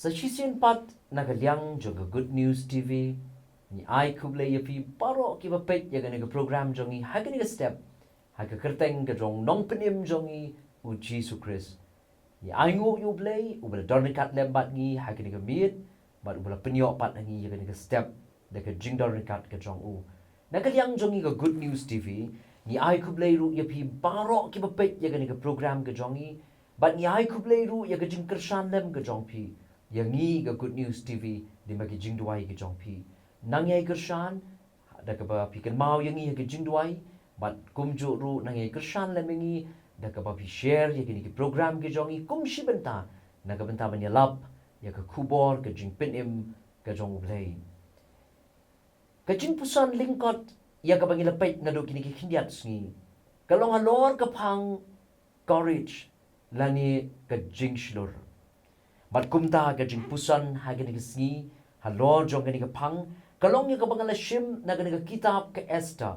Sa chisin pat nagaliang jong Good News TV ni ai ku blei yapi paro ki bapet ya ga program jongi hagani ga step haga kyrteng ga jong nong penim jongi U Jisu Khrist ni ai ngu U Blei u bela dornikat lembat ngi hagani ga mit bat u bela penyok pat ngi ya ga step da ga jing dornikat ga jong u nagaliang jongi ga Good News TV ni ai ku blei ru yapi paro ki bapet ya ga program ga jongi bat ni ai ku blei ru ya ga jing kershan lem ga jong pi yang ni ga Good News TV di bagi jing duai ga jong pi nang yai kershan da ka ba pi kan mau yang ni ga jing duai bat kum ju ru nang yai kershan lem ngi da ka ba pi share ya ni program ga jong i kum shi benta na ga benta ban lap ya ka kubor ga jing penim ga jong blei ka jingpuson lyngkot ya ka bangila pet na do kini ki khindiat sngi kalong alor ka phang courage lani ka JINGSHLUR bat kumta ka jingpuson ha gani ka sngi halor jong gani ka phang kalong ya ka bangala shim na gani ka kitab ka ESTHER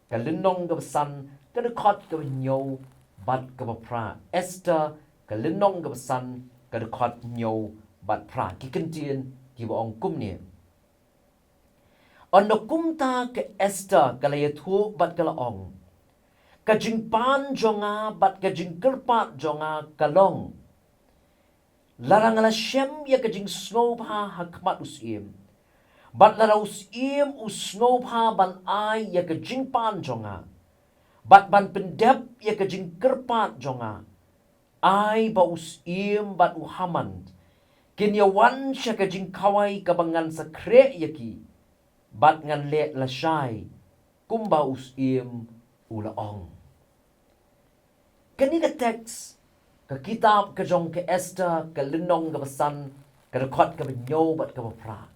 ka linong ka san ka khot ka nyo bat ka pra ESTHER ka linong ka san ka khot nyo bat pra ki Kentien ki ong kumne on no kumta ke ESTHER kala yathu bat kala ong ka jingpan jonga bat ka jingkerpat jonga kalong larang ala shem ya ka jing sngewbha hakmat SYIEM bat lara SYIEM sngewbha ban ai ya ka jingpan jonga bat ban pendep ya ka jingkerpat jonga ai ba SYIEM bat haman kinyawan sya ka jingkawai ka bangan sa kre yaki bat ngan le la shai kumba SYIEM ula ong kani ka text ka kitab ka jong ka ESTHER ka linong ka basan ka rekod ka benyo bat ka pra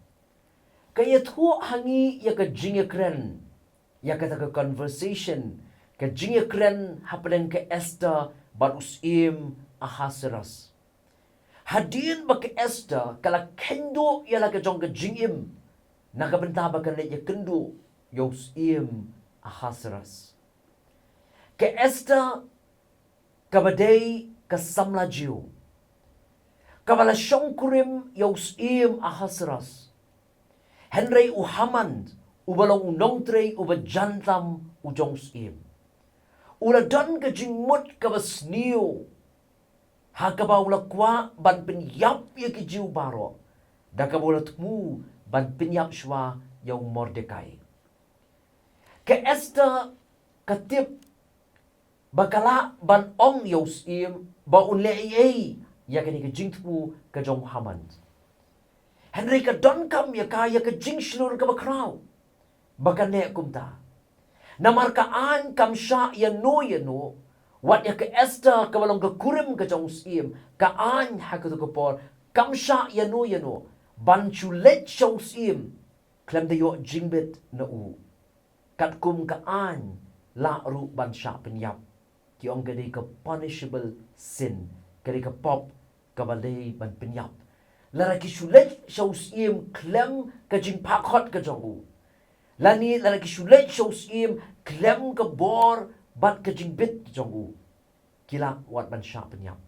ka yathu hangi ya ka jingekren ya ka conversation ka jingekren hapelen ka ESTHER bat SYIEM ahasiras hadin ba ka ESTHER kala kendo ya la ka jong ka jingim nakabenta ba kan ya kendo yo SYIEM ahasiras ka ESTHER kabadai kasamla jiu kabala shongkurim yo SYIEM ahasiras henry uhaman ubalong nongtrei ubajantam ujong SYIEM ula don ka jingmut kabasniu hakaba ula kwa ban penyap ya ki jiu baro dakabula tmu ban penyap shwa yo Mordekai ke ESTHER katip bakala ban ong yo SYIEM ba unle ei ya ka ni ka jingthmu ka jong haman henry ka don kam ya ka JINGSHLUR ka bakraw baka ne kumta namar ka an kam sha ya no wat ya ka ESTHER ka balong ka kurim ka jong SYIEM ka an ha ka to por kam sha ya no ban chu let show SYIEM klem de yo jingbet na u kat kum ka an la ru ban sha penyap ki ong gadi ka punishable sin gadi ka pop ka balay ban penyap lara ki shulet show SYIEM klem ka jing pakot ka jong u lani lara ki shulet show SYIEM klem ka bor bat ka jing bit jong u kila wat ban sha penyap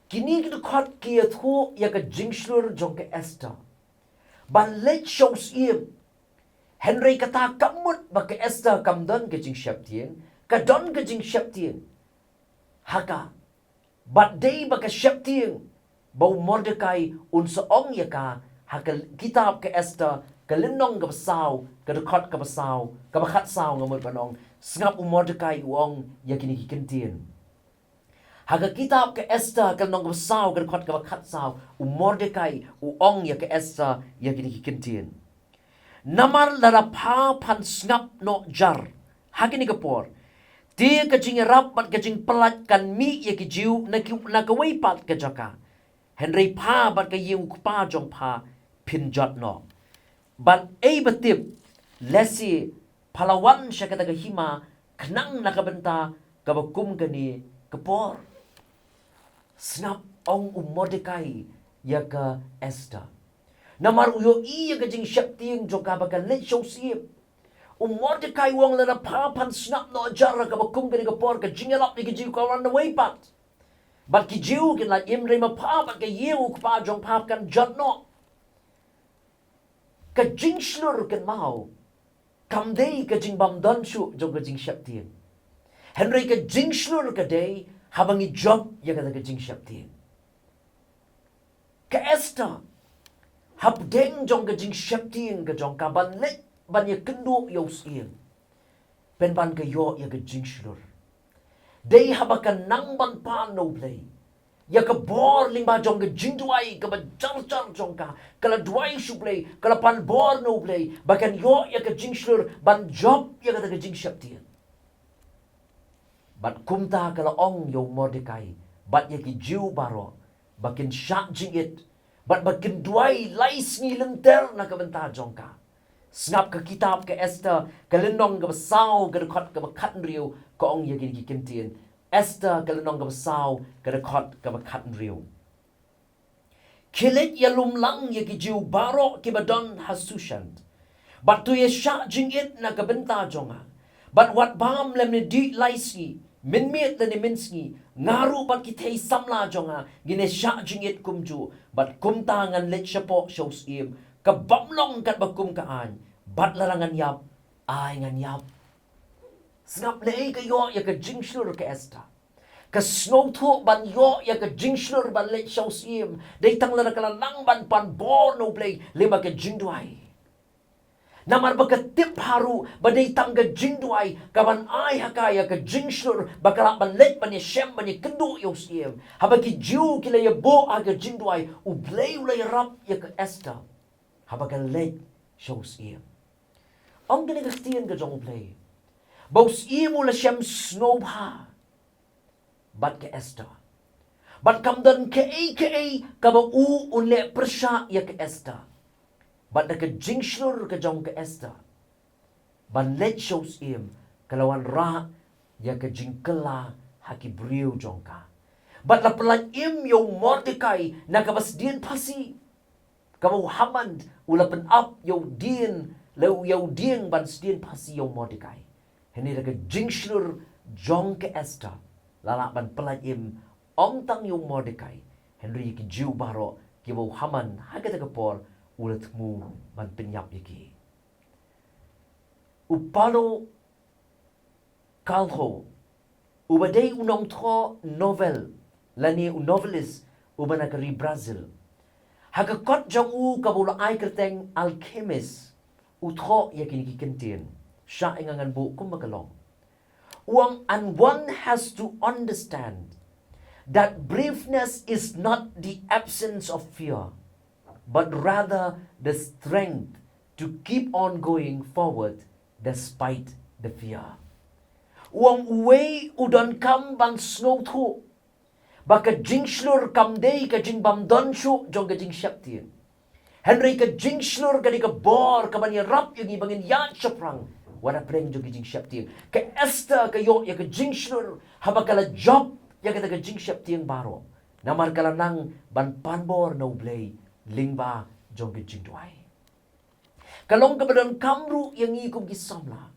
kini ki khot ki athu ya ka JINGSHLUR jong ka ESTHER ban let show SYIEM henry kata kamut ba ka ESTHER kam don ka jing Khtien ka don ka jing Khtien haka bat day ba ka Khtien ba Mordekai unsa ong ya ka haka kitab ka ESTHER ka linong ka basaw ka rekod ka basaw ka bakhat saw ngamot banong sngap Mordekai uong ya kini Kentien haka kitab ka ESTHER ka linong ka basaw ka rekod ka bakhat saw Mordekai uong ya ka ESTHER ya kini Kentien namar lara pa pan sngap no jar hagini ka por ti ka jing iarap bat ka jing pelat kan mi ya ki jiu na ka wei pat ka jaka henry pa bat ka yung pa jong pa pinjot no bat ei batip lesi palawan siya ka hima khnang nakabenta ka bakum gani ka por snap ong Mordekai ya ka ESTHER namar uyo iya ka jing Khtien jong ka ba ka let show SYIEM Mordekai wong la papan snap no jar ka bakum ka por ka jingalap ni ka jiu ka ran away pat Bat ki jiu kin la im re ma pa bat ke yiu pa jong pa kan jot no. Ka JINGSHLUR kan mau. Kam dei ka jing bam don shu jong ka jing shap tien. Henry ka JINGSHLUR ka dei habangi job ya ka jing shap tien. Ka ESTHER hab deng jong ka jing shap tien ka jong ka ban let ban ya kendu yo SYIEM. Pen ban ka yo ya ka JINGSHLUR. Dei habakan nang ban pa no Blei. Ya ka bor ling ba jong ka jingduai ka ba jar jong ka. Kala duai shu Blei, kala pan bor no Blei. Bakan yo ya ka JINGSHLUR ban job ya ka jing shap tien. Bat kumta kala ong yo Mordecai. Bat ya ki jiu baro. Bakin syak jingit. Bat bakin duai lai sngi lenter na ka benta jong ka. Snap ka kitab ka ESTHER, ka lenong ka basaw, ka rekod ka bakat riu, ka ong ya ki Kintien. ESTHER ka lenong ka basaw, ka rekod ka bakat riu. Kilit ya lumlang ya ki jiu baro ki badon hasushant. Bat tu ya syak jingit na ka benta jonga. Bat wat bam lem ni di laisi, min miet le ni minsgi, ngaru bat ki tei samla jonga, gine syak jingit kumju, bat kumta ngan let syapo syaw SYIEM, ka bamlong kat bakum ka an, bat larangan yap, ay ngan yap. Snap le ka yo ya ka JINGSHLUR ka ESTHER. Ka snow tu ban yo ya ka JINGSHLUR ban let syaw SYIEM, day tang lara kala lang ban pan bor no Blei, lima ka jingduai. Namar baka tip haru badai tangga jingduai kaban ai hakaya ka JINGSHLUR bakala ban let ban SYIEM ban kendu yo SYIEM. Habaki jiu kila ya bo aga jingduai U Blei ulai rap ya ka ESTHER. Habaka let syaw SYIEM. Ang gani Ka Ktien ka jong U Blei. Bau SYIEM ula SYIEM sngewbha. Bat ka ESTHER. Bat kamdan ka kaba u unle persya ya ka ESTHER. Bat na ka JINGSHLUR ka jong ka ESTHER. Ban let syaw SYIEM kalawan ra ya ka jingkela haki briu jong ka. Bat la pelan im yo Mordecai na kabas din pasi. Kamu hamand ula pen up yo din lau yo ding ban din pasi yo Mordecai. Hini da ka JINGSHLUR jong ka ESTHER. Lala ban pelan im ong tang yo Mordecai. Henry ki jiu baro ki bau haman haga ka por ulat mu ban penyap yaki. Upalo kalho ubadai unong tho novel lani u novelist ubanakari Brazil. Hagakot jong u kabula ay kyrteng alchemist utho yaki ni Kintien. Siya ingangan bu kumbakalong. And one has to understand that braveness is not the absence of fear, but rather the strength to keep on going forward despite the fear. Uang uwei udan kam ban snow tu, baka JINGSHLUR kam day ka jing bam don shu jong ka jing shap tien. Henry ka JINGSHLUR ka di ka bor ka ban rap yung ibangin yan syaprang. Wala preng jong ka jing shap tien. Ka ESTHER ka yo ya ka JINGSHLUR habakala job ya ka jing shap tien baro. Namar kala nang ban panbor no Blei lingba jong ka jingduai. Kalong ka badan kamru yang ikum kisamla.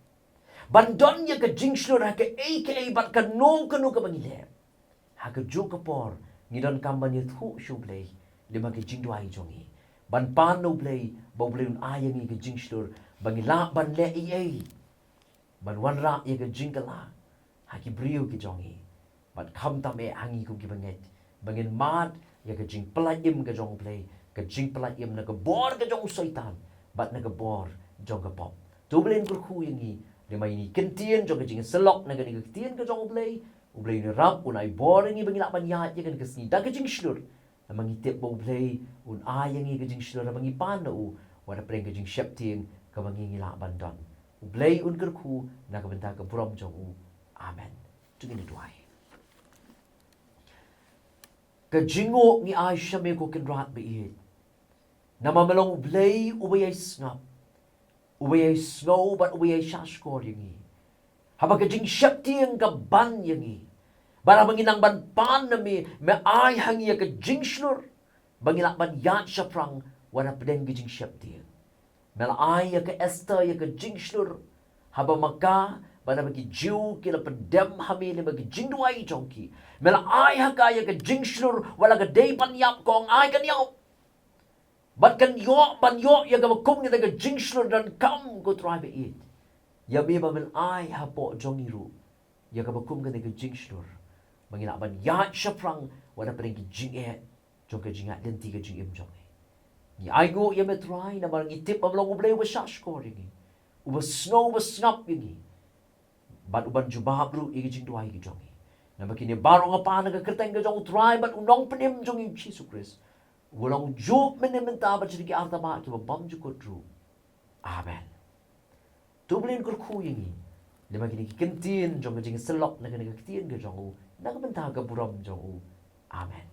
Bandon ya ka JINGSHLUR ha ka bat ka no ka bangile. Ha ka jo ka por ngidon kamban ya thu shu Blei lima ka jingduai jongi. Ban pan no Blei bau Blei un ayang ka JINGSHLUR bangila ban le EA. Ban wanra ya ka jingkala ha ki briu ki jongi. Ban kam tam hangi kum ki banget. Bangin mat ya ka jing pelaim ka jong Blei. Ka jing pelaim na ka bor ka jong soitan. Bat na ka bor jong ka pop. Tu Blei kurku yang ni. Lima ini Kintien jong ka jing selok na ka ni Ka Ktien ka jong Blei. U Blei ni rap unai bor yang ni bangila ban yat ya ka sni da ka JINGSHLUR. Namang itip bo Blei un ayang ka JINGSHLUR namang ipan na u. Wala preng ka jing shap tien ka mangingila bandon. U Blei un kurku na ka benta ka brom jong u. Amen. Tungin duai. Ka jingo ni ay siya may kukinrat biit. Namamalong U Blei ubayay snap. Ubayay snow bat ubayay shaskor yung i. Habang ka jing shap tien ka ban yung i. Bara manginang ban pan na may ay hangi ka JINGSHLUR. Bangilak ban yat siya prang wala pedeng ka jing shap tien. Melay ka ESTHER ya ka JINGSHLUR. Habang magka bana bagi jiu kila pedem hamil bagi jingduai jongki mela ai hakaya ke jingslur wala ke dei pan yap kong ai kan yau bat kan yo ban yo ya ga kum ni ke jingslur dan kam go try be it ya be ba mel ai hapo jongiru ya ga kum ke jingslur mangina ban ya shaprang wala pergi jinget jong ke jingat dan tiga jingim jong ni ai go ya me try na bang itip ba long Blei wasash ko ringi uba snow uba snap ini bat uban jubah bru igi jing dua igi jongi na bakini baro nga pa naga kyrteng ga jong try bat unong penim jong U Jisu Khrist ulong jup menementa bat jadi arta ba ki bam jukot ru amen tu blin kur khu yingi le bakini Ka Ktien jong jing selok naga Ka Ktien ga jong naga benta ga buram jong amen